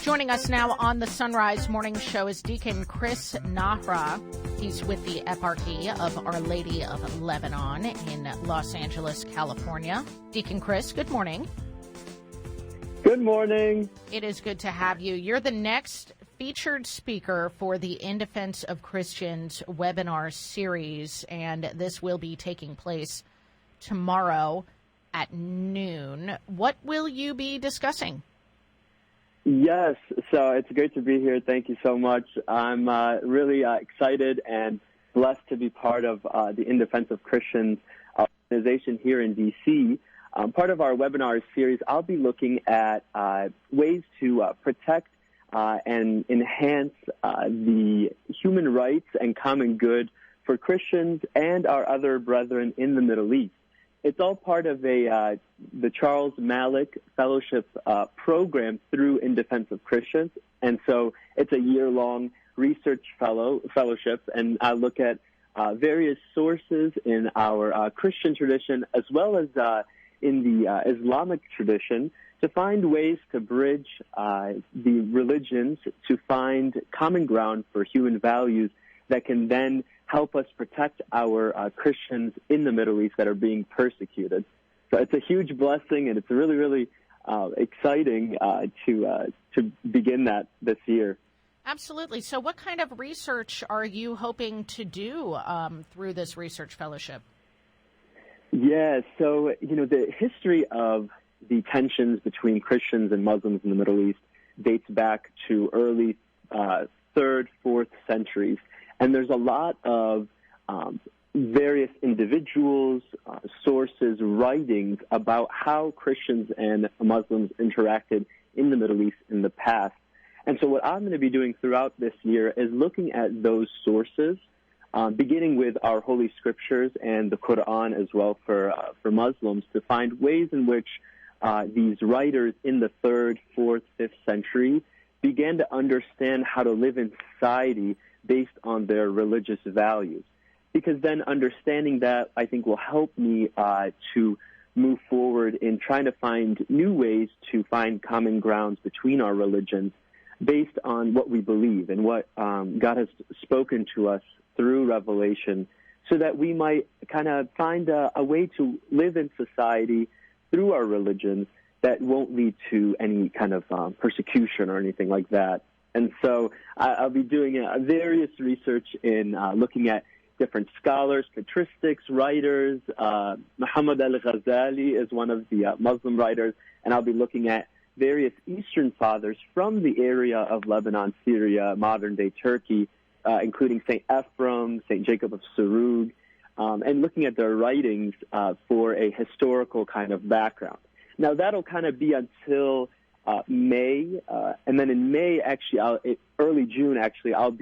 Joining us now on the Sunrise Morning Show is Deacon Chris Nahra. He's with the Eparchy of Our Lady of Lebanon in Los Angeles, California. Deacon Chris, good morning. Good morning. It is good to have you. You're the next featured speaker for the In Defense of Christians webinar series, and this will be taking place tomorrow at noon. What will you be discussing? Yes, so it's great to be here. Thank you so much. I'm really excited and blessed to be part of the In Defense of Christians organization here in D.C. Part of our webinar series, I'll be looking at ways to protect and enhance the human rights and common good for Christians and our other brethren in the Middle East. It's all part of the Charles Malik Fellowship program through In Defense of Christians, and so it's a year-long research fellowship, and I look at various sources in our Christian tradition as well as in the Islamic tradition to find ways to bridge the religions to find common ground for human values that can then help us protect our Christians in the Middle East that are being persecuted. So it's a huge blessing, and it's really, really exciting to begin that this year. Absolutely. So what kind of research are you hoping to do through this research fellowship? Yeah, so, the history of the tensions between Christians and Muslims in the Middle East dates back to early 3rd, 4th centuries. And there's a lot of various individuals, sources, writings about how Christians and Muslims interacted in the Middle East in the past. And so what I'm going to be doing throughout this year is looking at those sources, beginning with our Holy Scriptures and the Quran as well for Muslims, to find ways in which these writers in the 3rd, 4th, 5th century began to understand how to live in society based on their religious values. Because then understanding that, I think, will help me to move forward in trying to find new ways to find common grounds between our religions based on what we believe and what God has spoken to us through Revelation, so that we might kind of find a way to live in society through our religions that won't lead to any kind of persecution or anything like that. And so I'll be doing various research in looking at different scholars, patristics, writers. Muhammad al-Ghazali is one of the Muslim writers, and I'll be looking at various Eastern fathers from the area of Lebanon, Syria, modern-day Turkey, including St. Ephraim, St. Jacob of Sarug, and looking at their writings for a historical kind of background. Now, that'll kind of be until May, and then in May, actually, early June, actually, I'm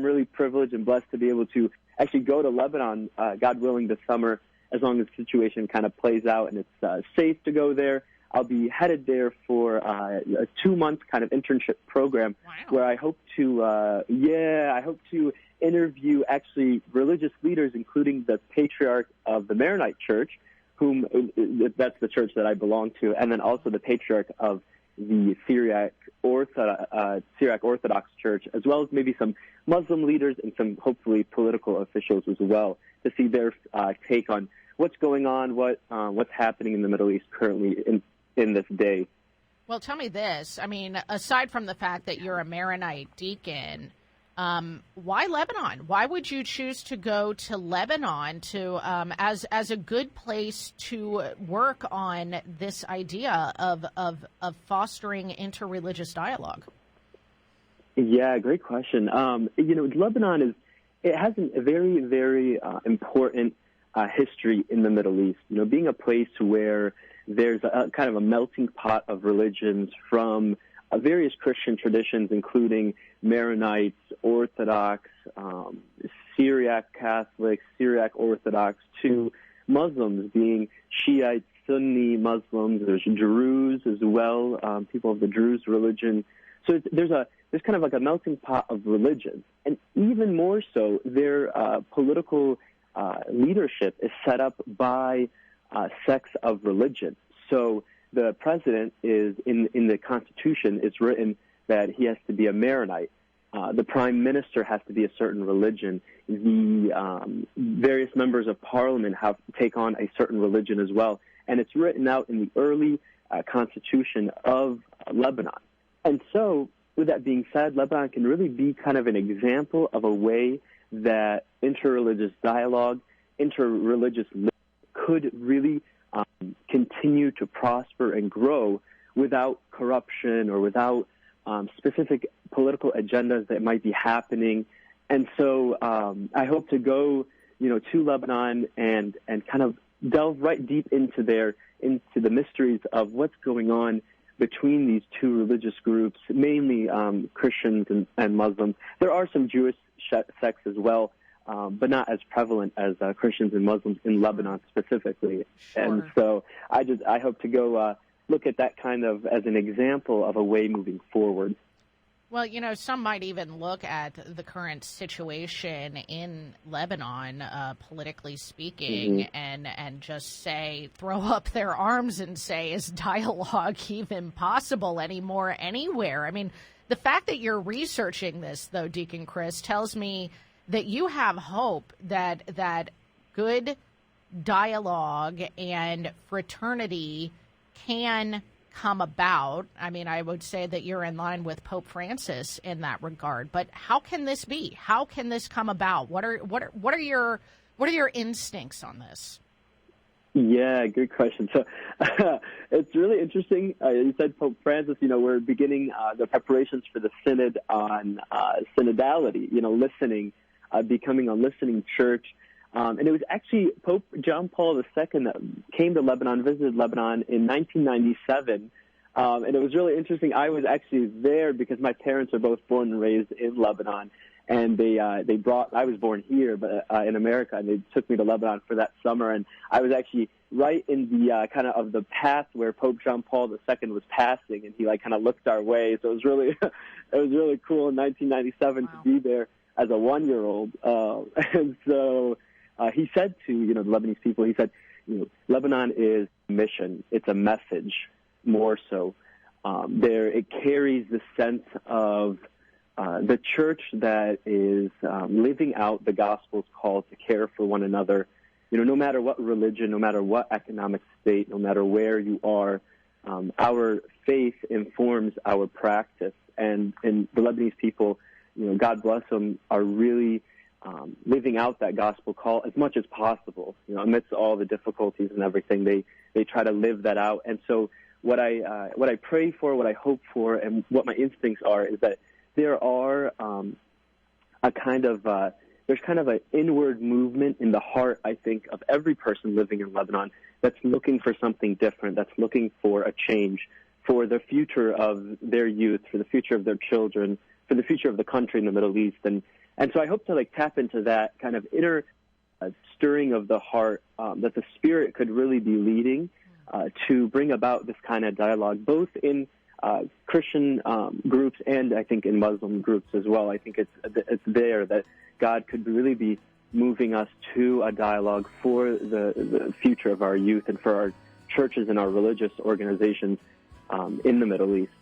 really privileged and blessed to be able to actually go to Lebanon, God willing, this summer, as long as the situation kind of plays out and it's safe to go there. I'll be headed there for a 2-month kind of internship program. Wow. Where I hope to interview actually religious leaders, including the patriarch of the Maronite Church, that's the church that I belong to, and then also the patriarch of the Syriac Orthodox Church, as well as maybe some Muslim leaders and some hopefully political officials as well, to see their take on what's going on, what's happening in the Middle East currently in this day. Well, tell me this. I mean, aside from the fact that you're a Maronite deacon, why Lebanon? Why would you choose to go to Lebanon to as a good place to work on this idea of fostering interreligious dialogue? Yeah, great question. Lebanon has a very, very important history in the Middle East. Being a place where there's a kind of a melting pot of religions from various Christian traditions, including Maronites, Orthodox, Syriac Catholics, Syriac Orthodox, to Muslims being Shiites, Sunni Muslims. There's Druze as well, people of the Druze religion. So there's kind of like a melting pot of religions. And even more so, their political leadership is set up by sects of religion. So the president is, in the Constitution, it's written that he has to be a Maronite. The prime minister has to be a certain religion. The various members of parliament have to take on a certain religion as well. And it's written out in the early constitution of Lebanon. And so, with that being said, Lebanon can really be kind of an example of a way that interreligious dialogue, interreligious living could really continue to prosper and grow without corruption or without specific political agendas that might be happening. And so I hope to go, to Lebanon and kind of delve right deep into the mysteries of what's going on between these two religious groups, mainly Christians and Muslims. There are some Jewish sects as well, but not as prevalent as Christians and Muslims in Lebanon specifically. Sure. And so I hope to go look at that kind of as an example of a way moving forward. Well, some might even look at the current situation in Lebanon, politically speaking, and just throw up their arms and say, is dialogue even possible anymore anywhere? I mean, the fact that you're researching this, though, Deacon Chris, tells me that you have hope that good dialogue and fraternity can come about. I mean, I would say that you're in line with Pope Francis in that regard. But how can this be? How can this come about? What are your instincts on this? Yeah, good question. So it's really interesting. You said Pope Francis. We're beginning the preparations for the synod on synodality. Listening, becoming a listening church. And it was actually Pope John Paul II that came to Lebanon, visited Lebanon in 1997. And it was really interesting. I was actually there because my parents are both born and raised in Lebanon. And I was born here, but in America, and they took me to Lebanon for that summer. And I was actually right in the kind of the path where Pope John Paul II was passing, and he kind of looked our way. So it was really cool in 1997 to be there as a 1-year-old. And so he said to, the Lebanese people, he said, Lebanon is mission. It's a message more so. It carries the sense of the church that is living out the gospel's call to care for one another. No matter what religion, no matter what economic state, no matter where you are, our faith informs our practice. And the Lebanese people, God bless them, are really living out that gospel call as much as possible. Amidst all the difficulties and everything, they try to live that out. And so what I pray for, what I hope for, and what my instincts are is that there are there's kind of an inward movement in the heart, I think, of every person living in Lebanon that's looking for something different, that's looking for a change, for the future of their youth, for the future of their children, for the future of the country in the Middle East. And so I hope to tap into that kind of inner stirring of the heart that the Spirit could really be leading to bring about this kind of dialogue, both in Christian groups and I think in Muslim groups as well. I think it's there that God could really be moving us to a dialogue for the future of our youth and for our churches and our religious organizations in the Middle East.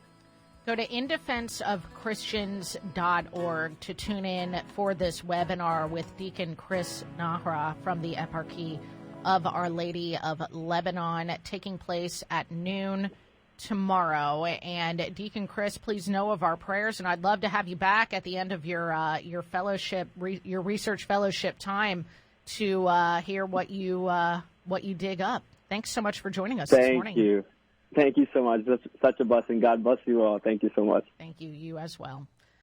Go to indefenseofchristians.org to tune in for this webinar with Deacon Chris Nahra from the Eparchy of Our Lady of Lebanon, taking place at noon tomorrow. And Deacon Chris, please know of our prayers, and I'd love to have you back at the end of your fellowship, your research fellowship time, to hear what you dig up. Thanks so much for joining us this morning. Thank you. Thank you so much. That's such a blessing. God bless you all. Thank you so much. Thank you. You as well.